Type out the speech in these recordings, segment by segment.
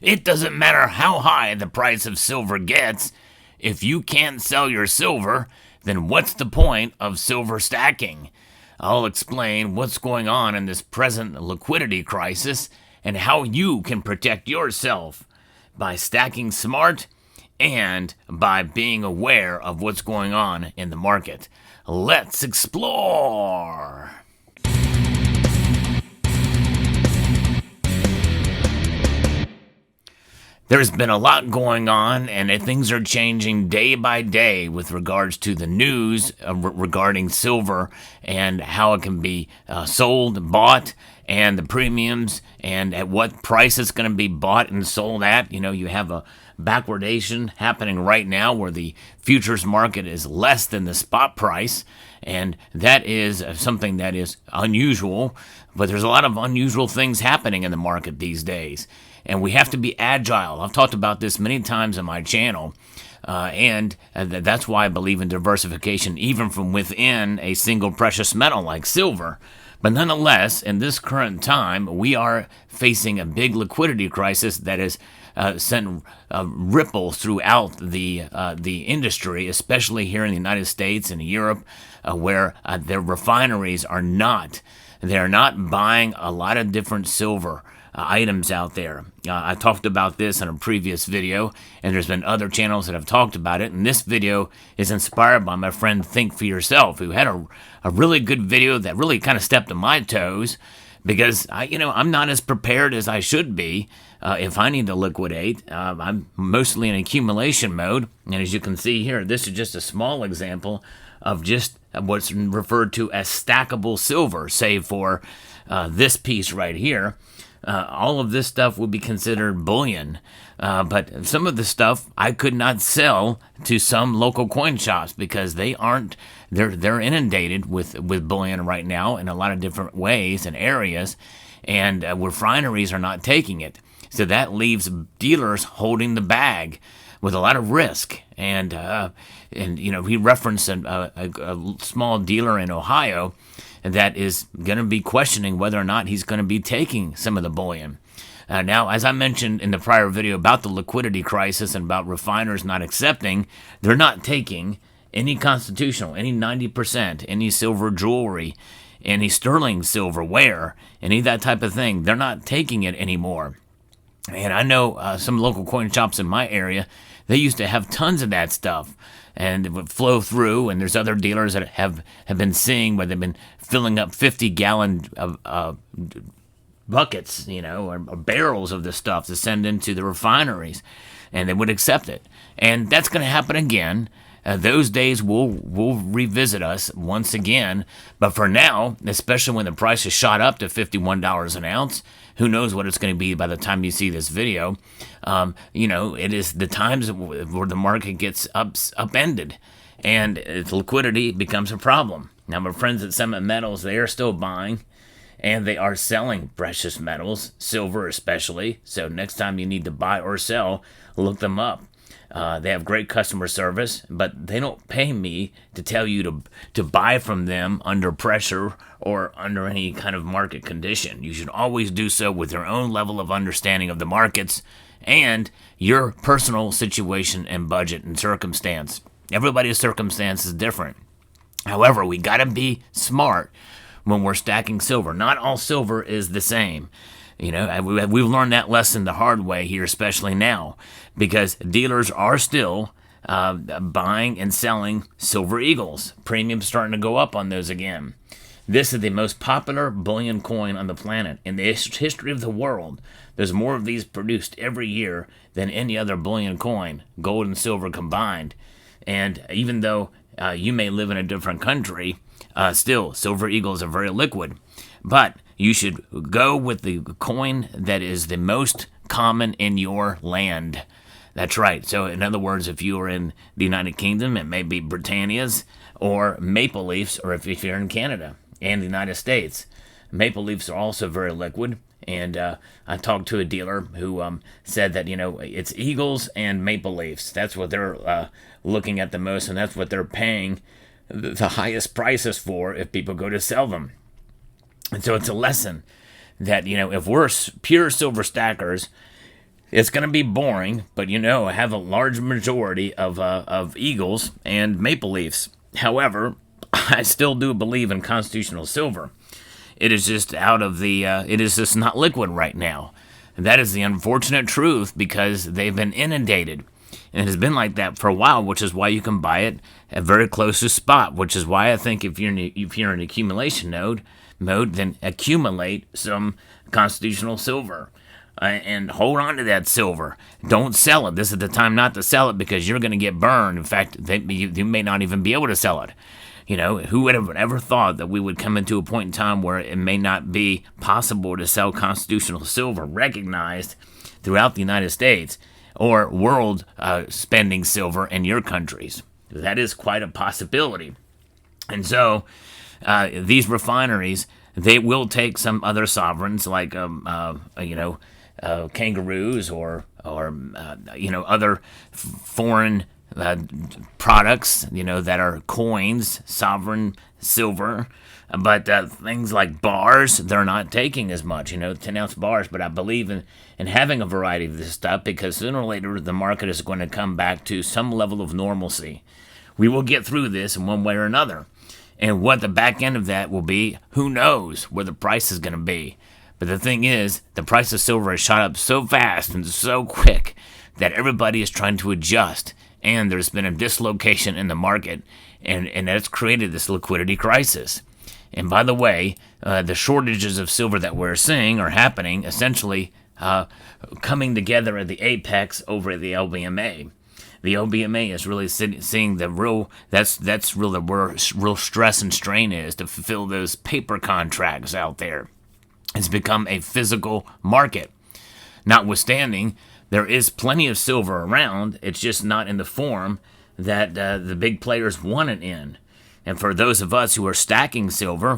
It doesn't matter how high the price of silver gets. If you can't sell your silver, then what's the point of silver stacking? I'll explain what's going on in this present liquidity crisis and how you can protect yourself by stacking smart and by being aware of what's going on in the market. Let's explore! There's been a lot going on, and things are changing day by day with regards to the news regarding silver and how it can be sold, bought, and the premiums, and at what price it's going to be bought and sold at. You have a backwardation happening right now where the futures market is less than the spot price, and that is something that is unusual, but there's a lot of unusual things happening in the market these days. And we have to be agile. I've talked about this many times on my channel, and that's why I believe in diversification, even from within a single precious metal like silver. But nonetheless, in this current time, we are facing a big liquidity crisis that has sent ripples throughout the industry, especially here in the United States and Europe, where their refineries are not. They're not buying a lot of different silver items out there. I talked about this in a previous video, and there's been other channels that have talked about it, and this video is inspired by my friend Think For Yourself, who had a really good video that really kind of stepped on my toes, because I'm not as prepared as I should be if I need to liquidate. I'm mostly in accumulation mode, and as you can see here, this is just a small example of just what's referred to as stackable silver, save for this piece right here. All of this stuff would be considered bullion, but some of the stuff I could not sell to some local coin shops because they're inundated with bullion right now in a lot of different ways and areas, and refineries are not taking it. So that leaves dealers holding the bag with a lot of risk. And he referenced a small dealer in Ohio that is going to be questioning whether or not he's going to be taking some of the bullion. Now, as I mentioned in the prior video about the liquidity crisis and about refiners not accepting, they're not taking any constitutional, any 90%, any silver jewelry, any sterling silverware, any of that type of thing. They're not taking it anymore. And I know some local coin shops in my area, they used to have tons of that stuff, and it would flow through, and there's other dealers that have been seeing where they've been filling up 50-gallon buckets, or barrels of this stuff to send into the refineries, and they would accept it. And that's going to happen again. Those days will revisit us once again, but for now, especially when the price has shot up to $51 an ounce, who knows what it's going to be by the time you see this video. It is the times where the market gets upended, and its liquidity becomes a problem. Now, my friends at Summit Metals, they are still buying, and they are selling precious metals, silver especially. So next time you need to buy or sell, look them up. They have great customer service, but they don't pay me to tell you to buy from them under pressure or under any kind of market condition. You should always do so with your own level of understanding of the markets and your personal situation and budget and circumstance. Everybody's circumstance is different. However, we got to be smart when we're stacking silver. Not all silver is the same. We've learned that lesson the hard way here, especially now, because dealers are still buying and selling silver eagles. Premiums starting to go up on those again. This is the most popular bullion coin on the planet. In the history of the world, there's more of these produced every year than any other bullion coin, gold and silver combined. And even though you may live in a different country, still, silver eagles are very liquid. But you should go with the coin that is the most common in your land. That's right. So in other words, if you are in the United Kingdom, it may be Britannia's or Maple Leafs, or if you're in Canada and the United States. Maple Leafs are also very liquid. And I talked to a dealer who said that, it's Eagles and Maple Leafs. That's what they're looking at the most, and that's what they're paying the highest prices for if people go to sell them. And so it's a lesson that, if we're pure silver stackers, It's going to be boring, but I have a large majority of Eagles and Maple Leafs. However, I still do believe in constitutional silver. It is just it is just not liquid right now. And that is the unfortunate truth because they've been inundated. And it has been like that for a while, which is why you can buy it at very close to spot, which is why I think if you're in accumulation mode, then accumulate some constitutional silver. And hold on to that silver. Don't sell it. This is the time not to sell it because you're going to get burned. In fact, you may not even be able to sell it. Who would have ever thought that we would come into a point in time where it may not be possible to sell constitutional silver recognized throughout the United States or world spending silver in your countries? That is quite a possibility. And so these refineries, they will take some other sovereigns like kangaroos or other foreign products that are coins, sovereign silver, but things like bars they're not taking as much 10-ounce bars. But I believe in having a variety of this stuff because sooner or later the market is going to come back to some level of normalcy. We will get through this in one way or another, and what the back end of that will be, who knows where the price is going to be. But the thing is, the price of silver has shot up so fast and so quick that everybody is trying to adjust, and there's been a dislocation in the market, and that's created this liquidity crisis. And by the way, the shortages of silver that we're seeing are happening essentially coming together at the apex over at the LBMA. The LBMA is really seeing the that's really where real stress and strain is to fulfill those paper contracts out there. It's become a physical market. Notwithstanding, there is plenty of silver around. It's just not in the form that the big players want it in. And for those of us who are stacking silver,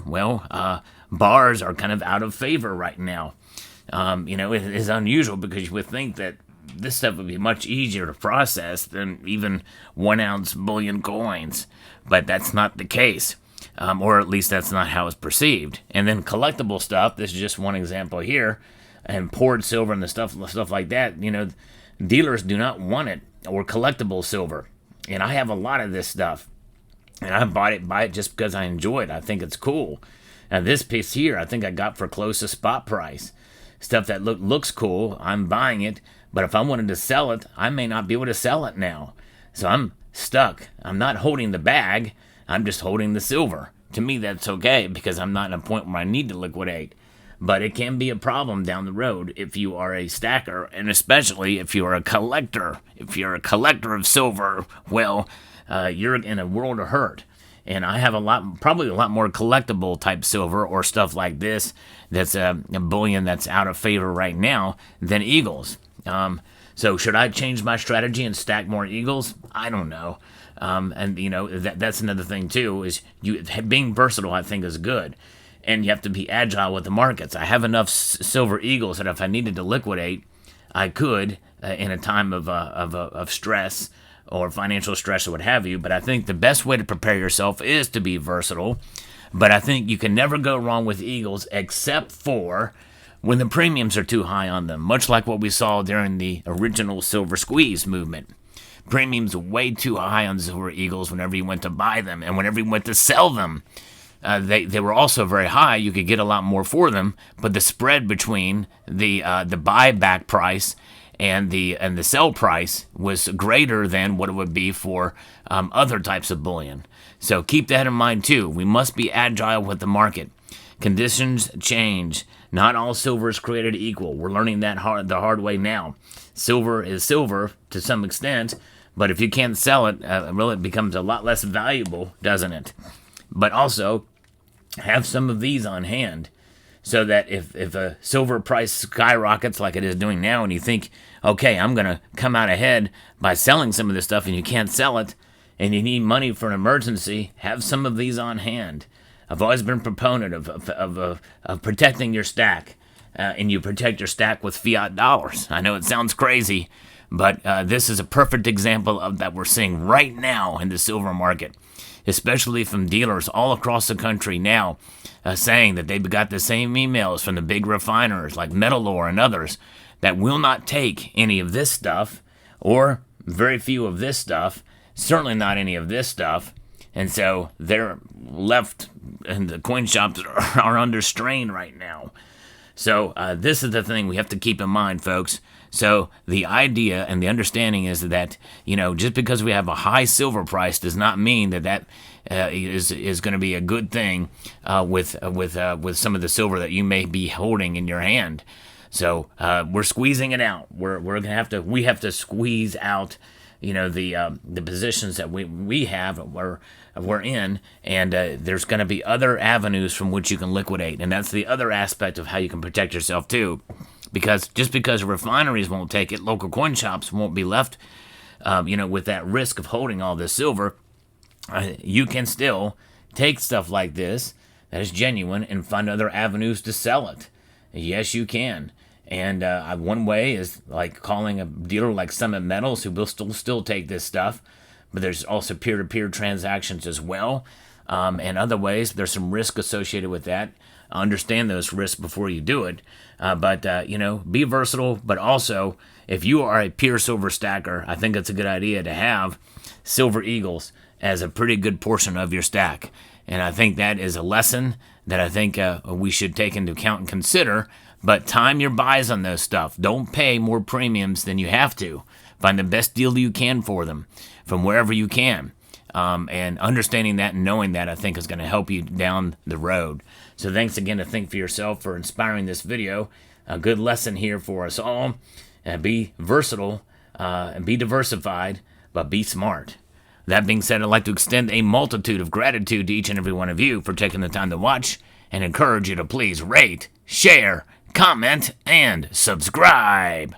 bars are kind of out of favor right now. It is unusual because you would think that this stuff would be much easier to process than even 1-ounce bullion coins. But that's not the case. Or at least that's not how it's perceived. And then collectible stuff, this is just one example here, and poured silver and the stuff like that, dealers do not want it, or collectible silver. And I have a lot of this stuff, and I buy it just because I enjoy it. I think it's cool. Now this piece here, I think I got for close to spot price. Stuff that looks cool, I'm buying it, but if I wanted to sell it, I may not be able to sell it now. So I'm stuck. I'm not holding the bag, I'm just holding the silver. To me, that's okay because I'm not in a point where I need to liquidate. But it can be a problem down the road if you are a stacker, and especially if you are a collector. If you're a collector of silver, you're in a world of hurt. And I have probably a lot more collectible type silver or stuff like this that's a bullion that's out of favor right now than Eagles. So should I change my strategy and stack more Eagles? I don't know. That's another thing too, is being versatile I think is good. And you have to be agile with the markets. I have enough silver Eagles that if I needed to liquidate, I could in a time of stress or financial stress or what have you. But I think the best way to prepare yourself is to be versatile. But I think you can never go wrong with Eagles except for when the premiums are too high on them, much like what we saw during the original silver squeeze movement. Premiums way too high on silver Eagles whenever you went to buy them, and whenever you went to sell them, they were also very high. You could get a lot more for them, but the spread between the buyback price and the sell price was greater than what it would be for other types of bullion. So keep that in mind too. We must be agile with the market. Conditions change. Not all silver is created equal. We're learning that the hard way now. Silver is silver to some extent, but if you can't sell it, it becomes a lot less valuable, doesn't it? But also, have some of these on hand so that if a silver price skyrockets like it is doing now and you think, okay, I'm going to come out ahead by selling some of this stuff and you can't sell it and you need money for an emergency, have some of these on hand. I've always been a proponent of protecting your stack, and you protect your stack with fiat dollars. I know it sounds crazy, but this is a perfect example of that we're seeing right now in the silver market, especially from dealers all across the country now saying that they've got the same emails from the big refiners like Metalor and others that will not take any of this stuff, or very few of this stuff, certainly not any of this stuff. And so they're left, and the coin shops are under strain right now. So this is the thing we have to keep in mind, folks. So the idea and the understanding is that, just because we have a high silver price does not mean that is going to be a good thing with some of the silver that you may be holding in your hand. So we're squeezing it out. We have to squeeze out, the positions that we have we're in, and there's going to be other avenues from which you can liquidate, and that's the other aspect of how you can protect yourself too. Because just because refineries won't take it, local coin shops won't be left, with that risk of holding all this silver. You can still take stuff like this that is genuine and find other avenues to sell it. Yes, you can. And one way is like calling a dealer like Summit Metals, who will still take this stuff. But there's also peer-to-peer transactions as well. And other ways, there's some risk associated with that. Understand those risks before you do it. But be versatile. But also, if you are a pure silver stacker, I think it's a good idea to have Silver Eagles as a pretty good portion of your stack. And I think that is a lesson that I think we should take into account and consider. But time your buys on those stuff. Don't pay more premiums than you have to. Find the best deal you can for them from wherever you can. And understanding that and knowing that, I think, is going to help you down the road. So thanks again to Think For Yourself for inspiring this video. A good lesson here for us all. Be versatile and be diversified, but be smart. That being said, I'd like to extend a multitude of gratitude to each and every one of you for taking the time to watch, and encourage you to please rate, share, comment, and subscribe.